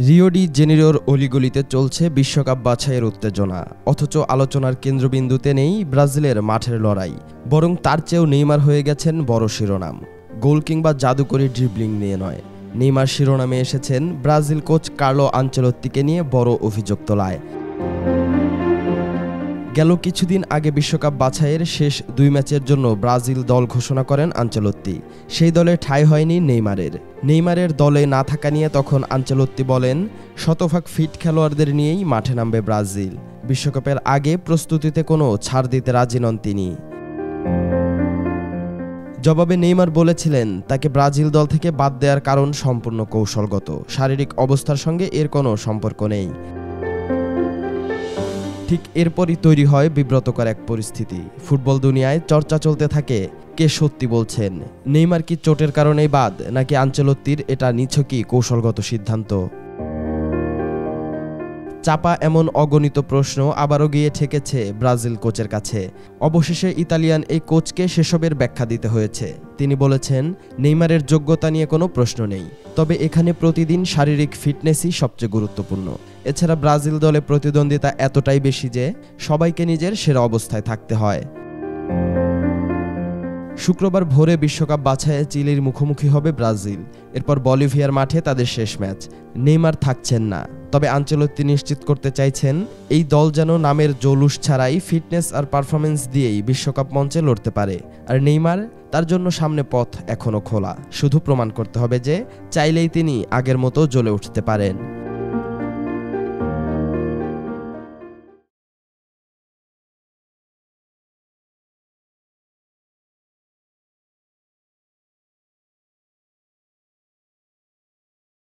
Rio de জেনিরোর অলিগলিতে চলছে বিশ্বকাপ বাছাইয়ের উত্তেজনা, অথচ আলোচনার কেন্দ্রবিন্দুতে নেই ব্রাজিলের মাঠের লড়াই, বরং তার চেয়েও নেইমার হয়ে গেছেন বড় শিরোনাম। গোল কিংবা জাদুকরী ড্রিবলিং নিয়ে নয়, নেইমার শিরোনামে এসেছেন ব্রাজিল কোচ কার্লো আনচেলত্তিকে নিয়ে বড় অভিযোগ তোলায়। গেল কিছুদিন আগে বিশ্বকাপ বাছাইয়ের শেষ 2 ম্যাচের জন্য ব্রাজিল দল ঘোষণা করেন আনচেলত্তি। সেই দলে ঠাঁই হয়নি নেইমারের দলে না থাকা নিয়ে তখন আনচেলত্তি বলেন, শতভাগ ফিট খেলোয়াড়দের নিয়েই মাঠে নামবে ব্রাজিল। বিশ্বকাপের আগে প্রস্তুতিতে কোনো ছাড় দিতে রাজি নন তিনি। জবাবে নেইমার বলেছিলেন, তাকে ব্রাজিল দল থেকে বাদ দেওয়ার কারণ সম্পূর্ণ কৌশলগত, শারীরিক অবস্থার সঙ্গে এর কোনো সম্পর্ক নেই। ঠিক এরপরই তৈরি হয় বিব্রতকর এক পরিস্থিতি। ফুটবল দুনিয়ায় চর্চা চলতে থাকে, কে সত্যি বলছেন? নেইমার কি চোটের কারণেই বাদ, নাকি আনচেলত্তির এটা নিছকই কৌশলগত সিদ্ধান্ত? চাপা এমন অগণিত প্রশ্ন আবারও গিয়ে ঠেকেছে ব্রাজিল কোচের কাছে। অবশেষে ইতালিয়ান এই কোচকে সেসবের ব্যাখ্যা দিতে হয়েছে। তিনি বলেছেন, নেইমারের যোগ্যতা নিয়ে কোনো প্রশ্ন নেই, তবে এখানে প্রতিদিন শারীরিক ফিটনেসই সবচেয়ে গুরুত্বপূর্ণ। এছাড়া ব্রাজিল দলে প্রতিদ্বন্দ্বিতা এতটাই বেশি যে সবাইকে নিজের সেরা অবস্থায় থাকতে হয়। শুক্রবার ভোরে বিশ্বকাপ বাছাইয়ে চিলির মুখোমুখি হবে ব্রাজিল। এরপর বলিভিয়ার মাঠে তাদের শেষ ম্যাচ। নেইমার থাকছেন না, তবে আনচেলত্তি নিশ্চিত করতে চাইছেন এই দল যেন নামের জৌলুস ছাড়াই ফিটনেস আর পারফরমেন্স দিয়েই বিশ্বকাপ মঞ্চে লড়তে পারে। আর নেইমার, তার জন্য সামনে পথ এখনও খোলা। শুধু প্রমাণ করতে হবে যে চাইলেই তিনি আগের মতো জ্বলে উঠতে পারেন।